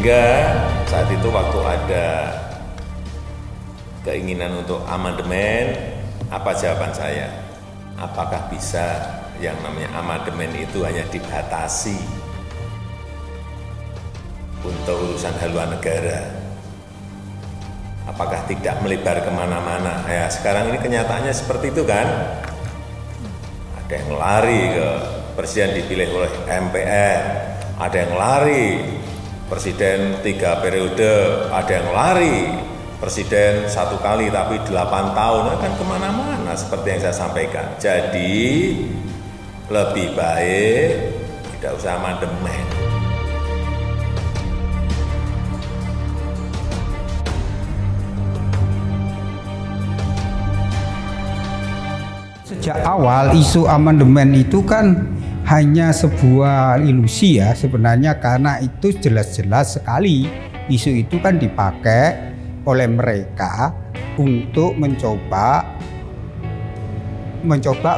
Sehingga saat itu waktu ada keinginan untuk amandemen, apa jawaban saya? Apakah bisa yang namanya amandemen itu hanya dibatasi untuk urusan haluan negara? Apakah tidak melebar kemana-mana? Ya, sekarang ini kenyataannya seperti itu kan? Ada yang lari ke presiden dipilih oleh MPR, ada yang lari presiden 3 periode, ada yang lari presiden 1 kali tapi 8 tahun, akan kemana-mana seperti yang saya sampaikan. Jadi lebih baik tidak usah amandemen. Sejak awal isu amandemen itu kan hanya sebuah ilusi ya sebenarnya, karena itu jelas-jelas sekali isu itu kan dipakai oleh mereka untuk mencoba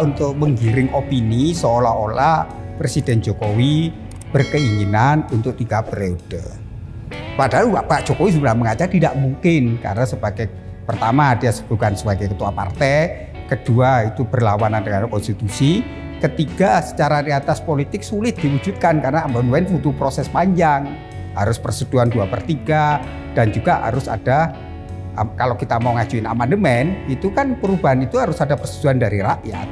untuk menggiring opini seolah-olah Presiden Jokowi berkeinginan untuk 3 periode. Padahal Pak Jokowi sudah mengatakan tidak mungkin, karena sebagai pertama dia bukan sebagai ketua partai, kedua itu berlawanan dengan konstitusi, ketiga secara realitas politik sulit diwujudkan karena amandemen butuh proses panjang, harus persetujuan 2/3 dan juga harus ada, kalau kita mau ngajuin amandemen itu kan perubahan itu harus ada persetujuan dari rakyat.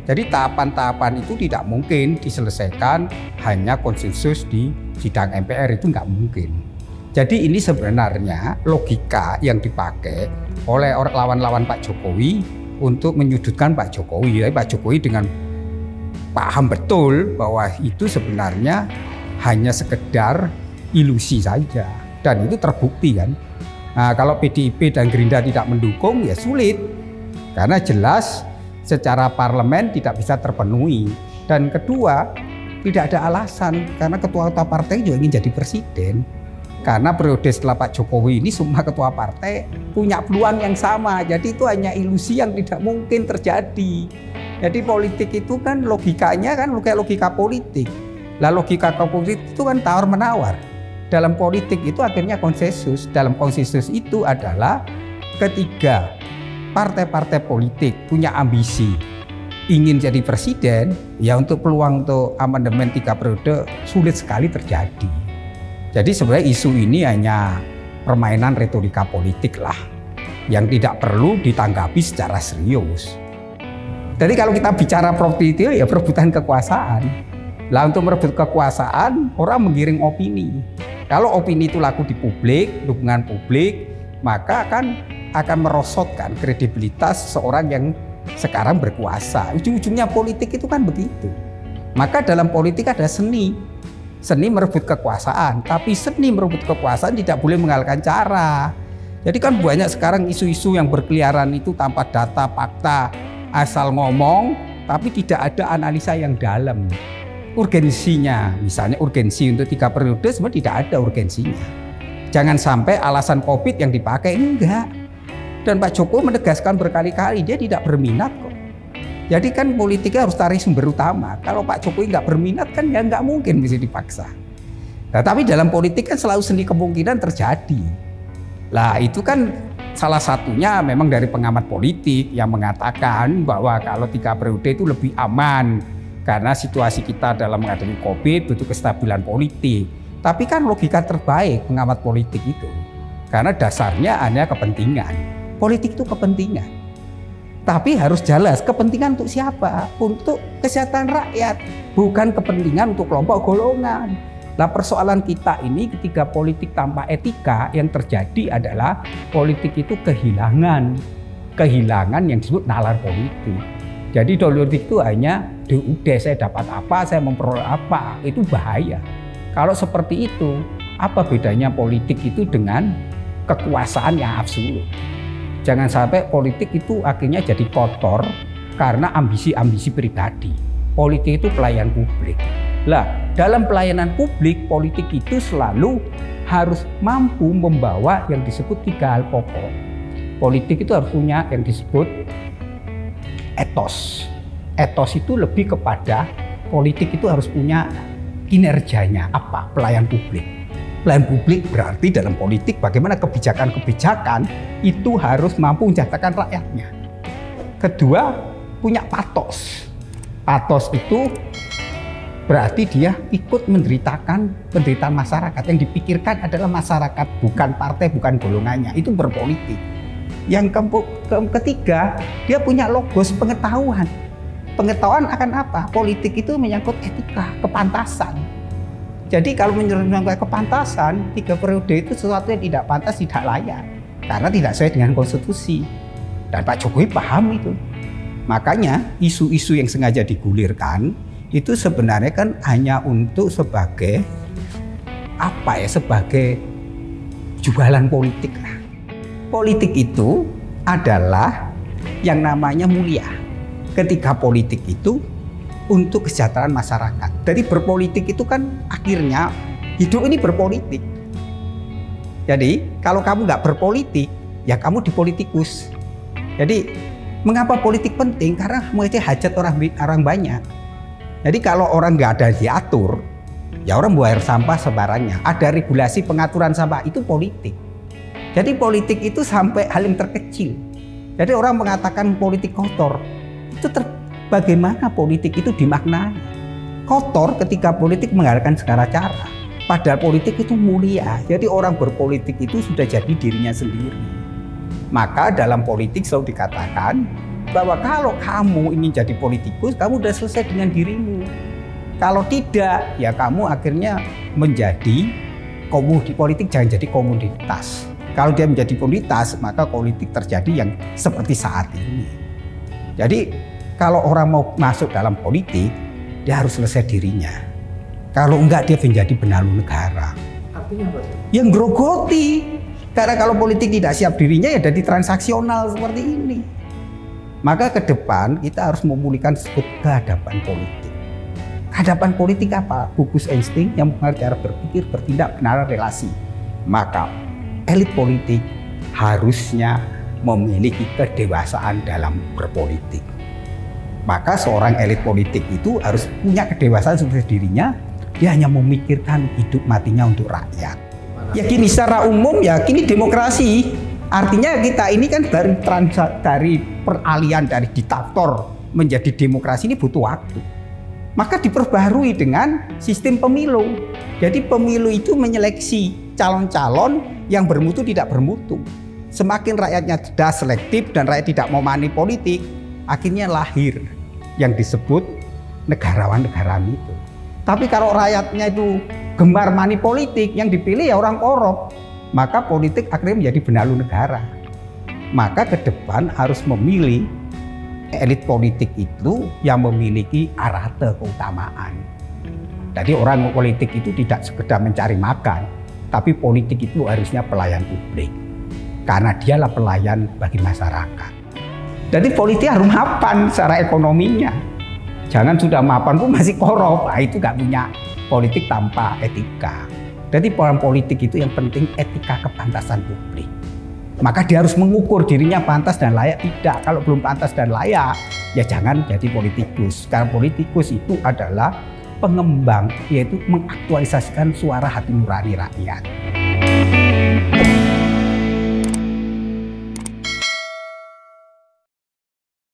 Jadi tahapan-tahapan itu tidak mungkin diselesaikan hanya konsensus di sidang MPR, itu nggak mungkin. Jadi ini sebenarnya logika yang dipakai oleh lawan-lawan Pak Jokowi untuk menyudutkan Pak Jokowi. Tapi Pak Jokowi dengan paham betul bahwa itu sebenarnya hanya sekedar ilusi saja, dan itu terbukti kan. Nah, kalau PDIP dan Gerindra tidak mendukung ya sulit, karena jelas secara parlemen tidak bisa terpenuhi, dan kedua tidak ada alasan karena ketua-ketua partai juga ingin jadi presiden. Karena periode setelah Pak Jokowi ini semua ketua partai punya peluang yang sama, jadi itu hanya ilusi yang tidak mungkin terjadi. Jadi politik itu kan logikanya kan kayak logika politik. Lah logika politik itu kan tawar-menawar. Dalam politik itu akhirnya konsensus. Dalam konsensus itu adalah ketiga partai-partai politik punya ambisi ingin jadi presiden, ya untuk peluang untuk amandemen 3 periode sulit sekali terjadi. Jadi sebenarnya isu ini hanya permainan retorika politik lah, yang tidak perlu ditanggapi secara serius. Jadi kalau kita bicara politik ya perebutan kekuasaan. Lah untuk merebut kekuasaan orang menggiring opini. Kalau opini itu laku di publik, dukungan publik, maka akan merosotkan kredibilitas seorang yang sekarang berkuasa. Ujung-ujungnya politik itu kan begitu. Maka dalam politik ada seni merebut kekuasaan, tapi seni merebut kekuasaan tidak boleh mengalahkan cara. Jadi kan banyak sekarang isu-isu yang berkeliaran itu tanpa data, fakta, asal ngomong, tapi tidak ada analisa yang dalam. Urgensinya, misalnya urgensi untuk 3 periode sebenarnya tidak ada urgensinya. Jangan sampai alasan COVID yang dipakai, enggak. Dan Pak Jokowi menegaskan berkali-kali dia tidak berminat kok. Jadi kan politiknya harus tarik sumber utama. Kalau Pak Jokowi nggak berminat kan ya nggak mungkin bisa dipaksa. Nah, tapi dalam politik kan selalu seni kemungkinan terjadi. Lah itu kan salah satunya memang dari pengamat politik yang mengatakan bahwa kalau 3 periode itu lebih aman karena situasi kita dalam menghadapi COVID butuh kestabilan politik. Tapi kan logika terbaik pengamat politik itu, karena dasarnya hanya kepentingan. Politik itu kepentingan. Tapi harus jelas kepentingan untuk siapa? Untuk kesehatan rakyat, bukan kepentingan untuk kelompok golongan. Nah persoalan kita ini ketika politik tanpa etika yang terjadi adalah politik itu kehilangan yang disebut nalar politik. Jadi politik itu hanya udah saya dapat apa, saya memperoleh apa, itu bahaya. Kalau seperti itu, apa bedanya politik itu dengan kekuasaan yang absolut? Jangan sampai politik itu akhirnya jadi kotor karena ambisi-ambisi pribadi. Politik itu pelayan publik. Lah, dalam pelayanan publik, politik itu selalu harus mampu membawa yang disebut 3 hal pokok. Politik itu harus punya yang disebut etos. Etos itu lebih kepada politik itu harus punya kinerjanya apa? Pelayan publik. Pelayan publik berarti dalam politik bagaimana kebijakan-kebijakan itu harus mampu menjatakan rakyatnya. Kedua, punya patos. Patos itu berarti dia ikut menderitakan penderitaan masyarakat. Yang dipikirkan adalah masyarakat, bukan partai, bukan golongannya. Itu berpolitik. Yang ketiga, dia punya logos pengetahuan. Pengetahuan akan apa? Politik itu menyangkut etika, kepantasan. Jadi kalau menyangkut kepantasan, 3 periode itu sesuatu yang tidak pantas, tidak layak. Karena tidak sesuai dengan konstitusi. Dan Pak Jokowi paham itu. Makanya isu-isu yang sengaja digulirkan itu sebenarnya kan hanya untuk sebagai sebagai jualan politik lah. Politik itu adalah yang namanya mulia. Ketika politik itu untuk kesejahteraan masyarakat. Jadi berpolitik itu kan akhirnya hidup ini berpolitik. Jadi kalau kamu nggak berpolitik, ya kamu dipolitikus. Jadi mengapa politik penting? Karena menjadi hajat orang banyak. Jadi kalau orang nggak ada diatur, ya orang buang sampah sembarangan. Ada regulasi pengaturan sampah, itu politik. Jadi politik itu sampai hal yang terkecil. Jadi orang mengatakan politik kotor, itu bagaimana politik itu dimaknai. Kotor ketika politik menggunakan segala cara. Padahal politik itu mulia. Jadi orang berpolitik itu sudah jadi dirinya sendiri. Maka dalam politik selalu dikatakan bahwa kalau kamu ingin jadi politikus, kamu sudah selesai dengan dirimu. Kalau tidak, ya kamu akhirnya menjadi politik, jangan jadi komoditas. Kalau dia menjadi komoditas, maka politik terjadi yang seperti saat ini. Jadi kalau orang mau masuk dalam politik, dia harus selesai dirinya. Kalau enggak, dia menjadi benalu negara. Artinya apa? Yang grogoti. Karena kalau politik tidak siap dirinya, ya jadi transaksional seperti ini. Maka ke depan kita harus memulihkan disebut kehadapan politik. Kehadapan politik apa? Gugus insting yang mengenai cara berpikir, bertindak, benar relasi. Maka elit politik harusnya memiliki kedewasaan dalam berpolitik. Maka seorang elit politik itu harus punya kedewasaan seperti dirinya. Dia hanya memikirkan hidup matinya untuk rakyat. Ya gini, secara umum ya gini demokrasi. Artinya kita ini kan dari peralihan dari diktator menjadi demokrasi ini butuh waktu. Maka diperbarui dengan sistem pemilu. Jadi pemilu itu menyeleksi calon-calon yang bermutu tidak bermutu. Semakin rakyatnya sudah selektif dan rakyat tidak mau money politik, akhirnya lahir yang disebut negarawan-negarawan itu. Tapi kalau rakyatnya itu gemar money politik, yang dipilih ya orang korup, maka politik akhirnya menjadi benalu negara. Maka ke depan harus memilih elit politik itu yang memiliki arate keutamaan. Jadi orang politik itu tidak sekedar mencari makan, tapi politik itu harusnya pelayan publik. Karena dialah pelayan bagi masyarakat. Jadi politik harus mapan secara ekonominya. Jangan sudah mapan pun masih korup, nah, itu gak punya politik tanpa etika. Jadi orang politik itu yang penting etika kepantasan publik. Maka dia harus mengukur dirinya pantas dan layak tidak. Kalau belum pantas dan layak, ya jangan jadi politikus. Karena politikus itu adalah pengembang, yaitu mengaktualisasikan suara hati nurani rakyat.